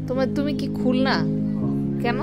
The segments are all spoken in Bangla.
তুমি কি খুলনা কেন?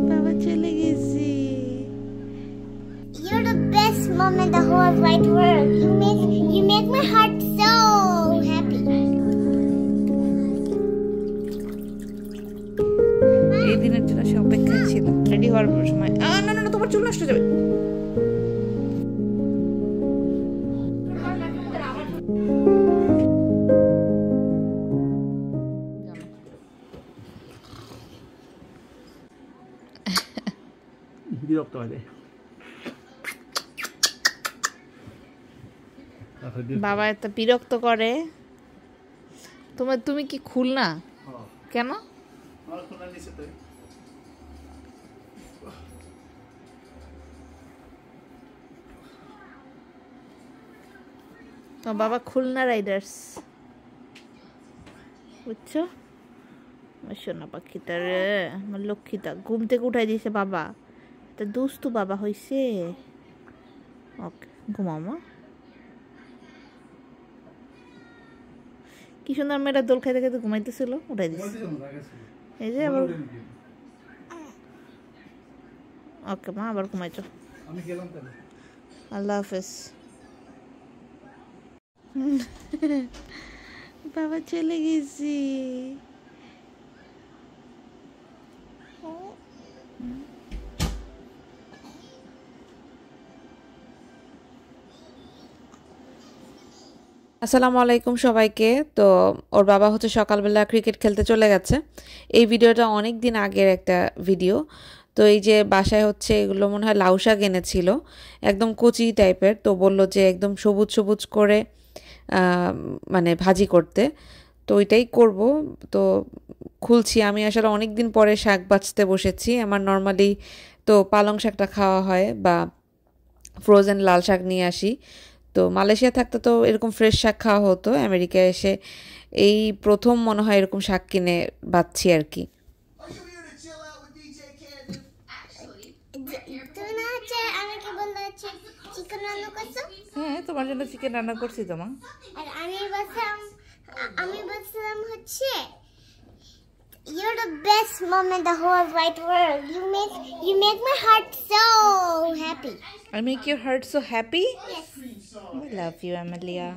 বাবা চলে গেছে। You're the best mom in the whole wide world. You make my heart so happy. এই দিনের জন্য সে অপেক্ষায় ছিল। রেডি হওয়ার সময় না না তোমার চুল নষ্ট যাবে। বিরক্ত হয় বাবা এত বিরক্ত করে। তুমি কি খুলনা কেন? তো বাবা খুলনা রাইডার্স, বুঝছো? আমার সোনা পাখিটা রে, আমার লক্ষ্মীটা ঘুম থেকে উঠাই দিয়েছে বাবা। তা দুস্তু বাবা হয়েছে। ওকে ঘুমাও মা। কি সুন্দর মেয়েটা দোল খাইতে খাইতে ঘুমাইতেছিল, উঠাই দিচ্ছে। এই যে আবার ওকে মা, আবার ঘুমাইছো। আল্লাহ হাফেজ। বাবা চলে গেছি। আসসালামু আলাইকুম সবাইকে। তো ওর বাবা হচ্ছে সকালবেলা ক্রিকেট খেলতে চলে গেছে। এই ভিডিওটা অনেক দিন আগের একটা ভিডিও। তো এই যে বাসায় হচ্ছে এগুলো মনে হয় লাউ শাক এনেছিল, একদম কচি টাইপের। তো বললো যে একদম সবুজ সবুজ করে মানে ভাজি করতে। তো ওইটাই করব। তো খুলছি। আমি আসলে অনেক দিন পরে শাক বাছতে বসেছি। আমার নর্মালি তো পালং শাকটা খাওয়া হয় বা ফ্রোজেন লাল শাক নিয়ে আসি। তো মালয়েশিয়া থাকতে তো এরকম ফ্রেশ শাক খাওয়া হতো, আমেরিকায় এসে এই প্রথম মনে হয় এরকম শাক কিনে বাচ্ছি আর কি। হ্যাঁ, তোমার জন্য চিকেন রান্না করছি তোমা। আর আমি বলছিলাম হচ্ছে you're the best mom in the whole wide world. You make my heart so happy. I make your heart so happy? Yes. I love you, Amelia.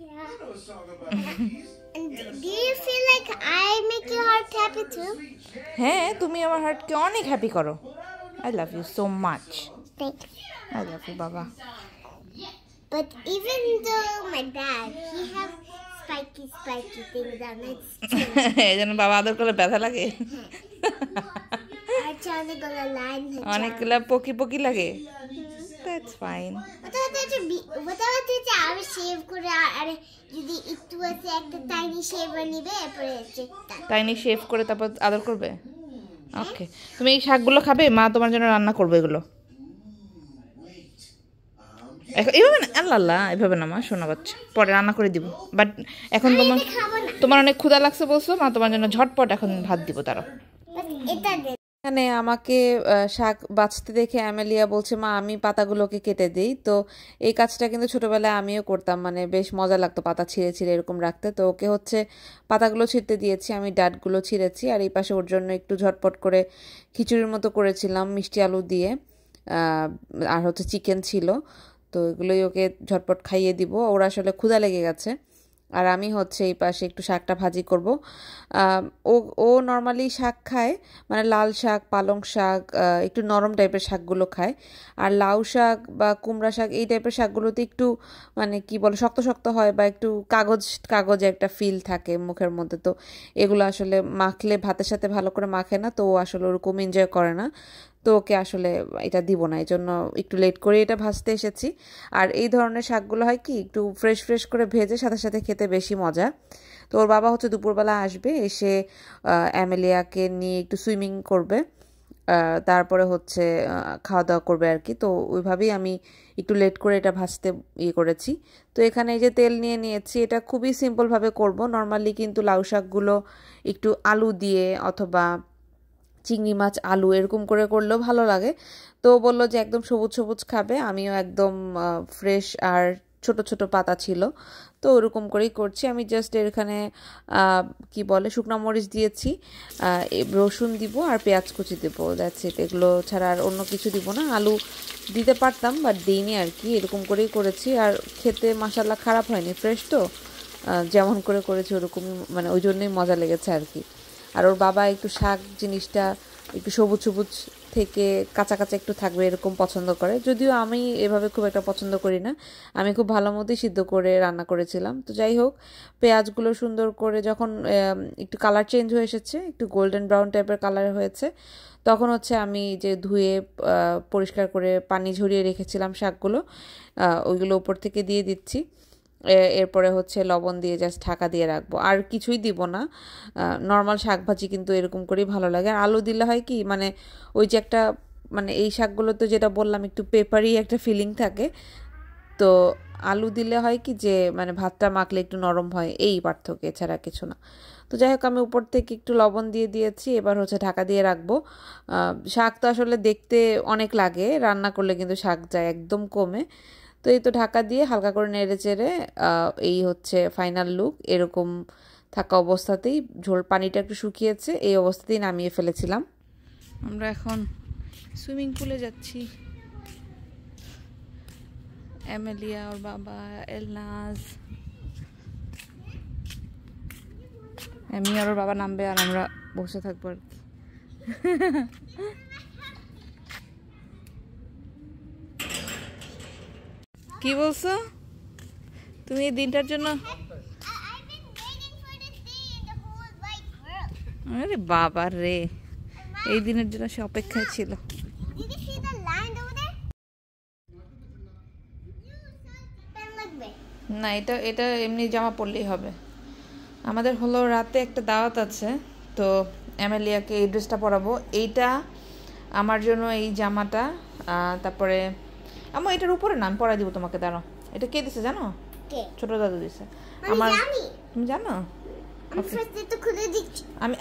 Yeah. And do you feel like I make your heart happy too? হ্যাঁ, তুমি আমার হার্টকে অনেক হ্যাপি করো। I love you so much. Thank you. I love you, Baba. But even though my dad, he have spiky things on it. এজন্য বাবা আদর করলে ব্যথা লাগে। অনেকগুলা পকি পকি লাগে। That's fine. আমি শেভ করে আর যদি একটু আছে একটা টাইনি শেভার নিবে এরপরে টাইনি শেভ করে তারপর আদর করবে। ওকে, তুমি এই শাকগুলো খাবে? মা তোমার জন্য রান্না করবে এগুলো। এভাবে না, আল্লাহ এভাবে না মা, শোনা বাচ্চা, পরে রান্না করে দিব। বাট এখন তোমার অনেক ক্ষুধা লাগছে বলছো, মা তোমার জন্য ঝটপট এখন ভাত দিব। তারা এখানে আমাকে শাক বাছতে দেখে অ্যামেলিয়া বলছে মা আমি পাতাগুলোকে কেটে দিই। তো এই কাজটা কিন্তু ছোটোবেলায় আমিও করতাম, মানে বেশ মজা লাগতো পাতা ছিঁড়ে ছিঁড়ে এরকম রাখতে। তো ওকে হচ্ছে পাতাগুলো ছিঁড়তে দিয়েছি, আমি ডাঁটগুলো ছিঁড়েছি। আর এই পাশে ওর জন্য একটু ঝটপট করে খিচুড়ির মতো করেছিলাম মিষ্টি আলু দিয়ে, আর হচ্ছে চিকেন ছিল। তো এগুলোই ওকে ঝটপট খাইয়ে দিব, ওর আসলে ক্ষুধা লেগে গেছে। আর আমি হচ্ছে এই পাশে একটু শাকটা ভাজি করব। ও নর্মালি শাক খায়, মানে লাল শাক, পালং শাক, একটু নরম টাইপের শাকগুলো খায়। আর লাউ শাক বা কুমড়া শাক এই টাইপের শাকগুলোতে একটু মানে কি বলে শক্ত শক্ত হয় বা একটু কাগজে একটা ফিল থাকে মুখের মধ্যে। তো এগুলো আসলে মাখলে ভাতের সাথে ভালো করে মাখে না, তো ও আসলে ওরকম এনজয় করে না। তো ওকে আসলে এটা দিব না, এই জন্য একটু লেট করে এটা ভাজতে এসেছি। আর এই ধরনের শাকগুলো হয় কি একটু ফ্রেশ ফ্রেশ করে ভেজে সাথে সাথে খেতে বেশি মজা। তো ওর বাবা হচ্ছে দুপুরবেলা আসবে, এসে অ্যামেলিয়াকে নিয়ে একটু সুইমিং করবে, তারপরে হচ্ছে খাওয়া দাওয়া করবে আর কি। তো ওইভাবেই আমি একটু লেট করে এটা ভাজতে করেছি। তো এখানে এই যে তেল নিয়ে নিয়েছি, এটা খুবই সিম্পলভাবে করব। নর্মালি কিন্তু লাউ শাকগুলো একটু আলু দিয়ে অথবা চিংড়ি মাছ আলু এরকম করে করলেও ভালো লাগে। তো বললো যে একদম সবুজ সবুজ খাবে, আমিও একদম ফ্রেশ আর ছোট ছোট পাতা ছিল, তো ওরকম করেই করছি আমি। জাস্ট এখানে কি বলে শুকনো মরিচ দিয়েছি, রসুন দিব আর পেঁয়াজ কুচি দেবো, দ্যাটস ইট। এগুলো ছাড়া আর অন্য কিছু দিব না। আলু দিতে পারতাম বাট দিইনি আর কি, এরকম করেই করেছি। আর খেতে মাশাআল্লাহ খারাপ হয়নি, ফ্রেশ তো, যেমন করে করেছি ওরকমই, মানে ওই জন্যই মজা লেগেছে আর কি। আর ওর বাবা একটু শাক জিনিসটা একটু সবুজ সবুজ থেকে কাঁচা কাঁচা একটু থাকবে এরকম পছন্দ করে, যদিও আমি এভাবে খুব একটা পছন্দ করি না। আমি খুব ভালো মতোই সিদ্ধ করে রান্না করেছিলাম। তো যাই হোক, পেঁয়াজগুলো সুন্দর করে যখন একটু কালার চেঞ্জ হয়ে এসেছে, একটু গোল্ডেন ব্রাউন টাইপের কালার হয়েছে, তখন হচ্ছে আমি যে ধুয়ে পরিষ্কার করে পানি ঝরিয়ে রেখেছিলাম শাকগুলো, ওইগুলো উপর থেকে দিয়ে দিচ্ছি। এরপরে হচ্ছে লবণ দিয়ে জাস্ট ঢাকা দিয়ে রাখবো, আর কিছুই দিব না। নর্মাল শাক ভাজি কিন্তু এরকম করেই ভালো লাগে। আর আলু দিলে হয় কি, মানে ওই যে একটা, মানে এই শাকগুলো তো যেটা বললাম একটু পেপারি একটা ফিলিং থাকে, তো আলু দিলে হয় কি যে মানে ভাতটা মাখলে একটু নরম হয়, এই পার্থক্য, এছাড়া কিছু না। তো যাই হোক, আমি উপর থেকে একটু লবণ দিয়ে দিয়েছি, এবার হচ্ছে ঢাকা দিয়ে রাখবো। শাক তো আসলে দেখতে অনেক লাগে, রান্না করলে কিন্তু শাক যায় একদম কমে। তো এই তো ঢাকা দিয়ে হালকা করে নেড়ে চেড়ে এই হচ্ছে ফাইনাল লুক। এরকম থাকা অবস্থাতেই, ঝোল পানিটা একটু শুকিয়েছে, এই অবস্থাতেই নামিয়ে ফেলেছিলাম। আমরা এখন সুইমিং পুলে যাচ্ছি। এমেলিয়া, ওর বাবা, এলনাজ, আমি আর ওর বাবা নামবে আর আমরা বসে থাকবো আর কি। কি বলছো তুমি এই দিনটার জন্য? আরে বাবা রে, এই দিনের জন্য সে অপেক্ষায় ছিল। না, এটা এটা এমনি জামা পরলেই হবে। আমাদের হলো রাতে একটা দাওয়াত আছে, তো এমেলিয়াকে এই ড্রেসটা পরাবো। এইটা আমার জন্য, এই জামাটা, তারপরে আমার এটার উপরে না, আমি পরাই দিব তোমাকে, দাঁড়াও। এটা কে দিছে জানো? ছোট দাদু দিছে আমার। তুমি জানো?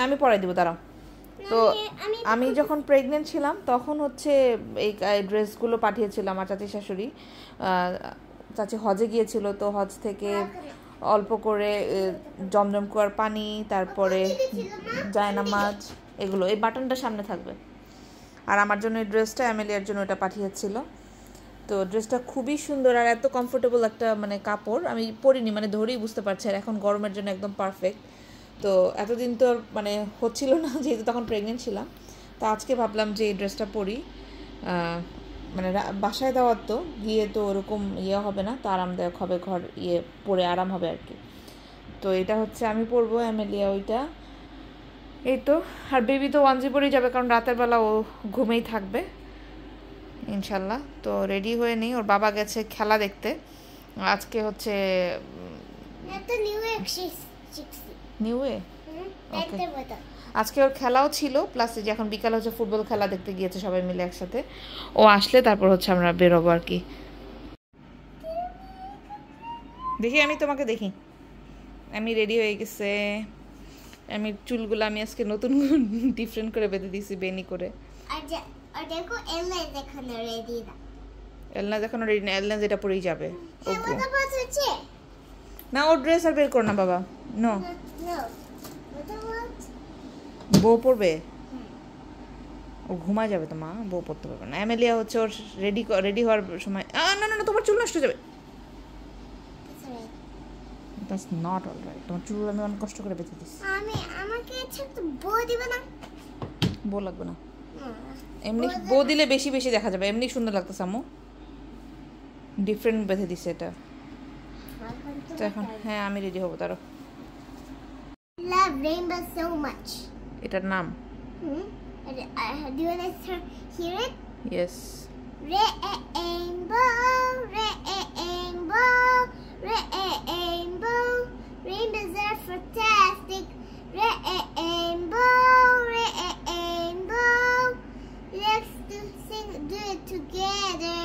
আমি পরাই দিব, দাঁড়াও। তো আমি যখন প্রেগনেন্ট ছিলাম তখন হচ্ছে এই ড্রেসগুলো পাঠিয়েছিল আমার চাচি শাশুড়ি। চাচি হজে গিয়েছিল, তো হজ থেকে অল্প করে জমজম কুয়ার পানি, তারপরে জায়নামাজ, এগুলো, এই বাটনটা সামনে থাকবে। আর আমার জন্য এই ড্রেসটা, এমেলিয়ার জন্য এটা পাঠিয়েছিল। তো ড্রেসটা খুবই সুন্দর আর এত কমফোর্টেবল একটা মানে কাপড়, আমি পরিনি, মানে ধরেই বুঝতে পারছি। আর এখন গরমের জন্য একদম পারফেক্ট। তো এতদিন তো মানে হচ্ছিল না, যেহেতু তখন প্রেগনেন্ট ছিলাম। তো আজকে ভাবলাম যে এই ড্রেসটা পরি, মানে বাসায় দেওয়ার তো গিয়ে তো ওরকম ইয়ে হবে না, তো আরামদায়ক হবে, ঘর ইয়ে পরে আরাম হবে আর কি। তো এটা হচ্ছে আমি পরবো, এমেলিয়া ওইটা। এই তো, আর বেবি তো ওয়ানজি পরেই যাবে, কারণ রাতের বেলা ও ঘুমেই থাকবে ইনশাল্লাহ। তো রেডি হয়ে নেই, ওর বাবা গেছে খেলা দেখতে। আজকে হচ্ছে নিউ ওয়ে, আজকে ওর খেলাও ছিল, প্লাস যে এখন বিকালে হচ্ছে ফুটবল খেলা দেখতে গিয়েছে সবাই মিলে একসাথে। ও আসলে তারপর হচ্ছে আমরা বেরোবো আর কি। দেখি, আমি তোমাকে দেখি, আমি রেডি হয়ে গেছে। আমি চুলগুলো আমি আজকে নতুন ডিফারেন্ট করে বেঁধে দিয়েছি, বেনি করে। এলনাজ এখনো রেডি না, এলনাজ এটা পরেই যাবে। না, ওর ড্রেস আর বের কর না বাবা, নো। বউ পরবে, ও ঘুমা যাবে তো মা, বউ পড়তে পারবে না। এমেলিয়া হচ্ছে ওর রেডি হওয়ার সময়, না না না, তোমার চুল নষ্ট যাবে। That's not all right. তোমার চুল আমি অনেক কষ্ট করে বেঁধে দিচ্ছি। আমাকে একটু বউ দিবে না? বউ লাগবে না, এমনি বউ দিলে বেশি বেশি দেখা যাবে, এমনি সুন্দর লাগতেছে আম্মু। ডিফারেন্ট বেঁধে দিছে এটা। তো এখন হ্যাঁ আমি রেডি হবো, তারও। Love rainbow so much. এটার নাম? Do you want to hear it? Yes. Rainbow, rainbow, rainbow. Rainbows are fantastic. Rainbow, rainbow. Let's do it together.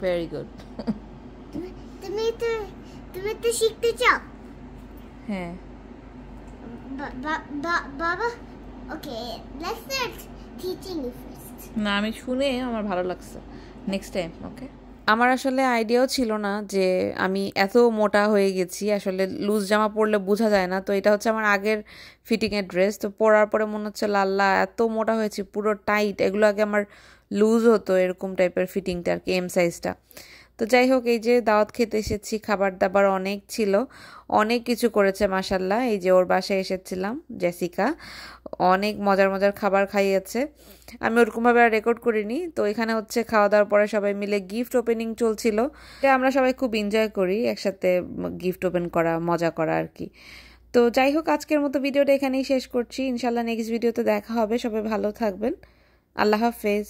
Very good. তুমি তো শিখতে চাও? হ্যাঁ বাবা, okay, let's start teaching you first. না, আমি শুনে আমার ভালো লাগছে, নেক্সট টাইম, ওকে? আমার আসলে আইডিয়াও ছিল না যে আমি এত মোটা হয়ে গেছি, আসলে লুজ জামা পরলে বোঝা যায় না। তো এটা হচ্ছে আমার আগের ফিটিংয়ের ড্রেস, তো পরার পরে মনে হচ্ছে লাল্লা এত মোটা হয়েছে, পুরো টাইট। এগুলো আগে আমার লুজ হতো, এরকম টাইপের ফিটিংটা আর কি, এম সাইজটা। তো যাই হোক, এই যে দাওয়াত খেতে এসেছি, খাবার দাবার অনেক ছিল, অনেক কিছু করেছে মাশাল্লাহ। এই যে ওর বাসায় এসেছিলাম, জেসিকা অনেক মজার মজার খাবার খাইয়েছে। আমি ওরকমভাবে আর রেকর্ড করিনি। তো এখানে হচ্ছে খাওয়া দাওয়ার পরে সবাই মিলে গিফট ওপেনিং চলছিল। এটা আমরা সবাই খুব এনজয় করি, একসাথে গিফট ওপেন করা, মজা করা আর কি। তো যাই হোক, আজকের মতো ভিডিওটা এখানেই শেষ করছি। ইনশাল্লাহ নেক্সট ভিডিওতে দেখা হবে। সবাই ভালো থাকবেন। আল্লাহ হাফেজ।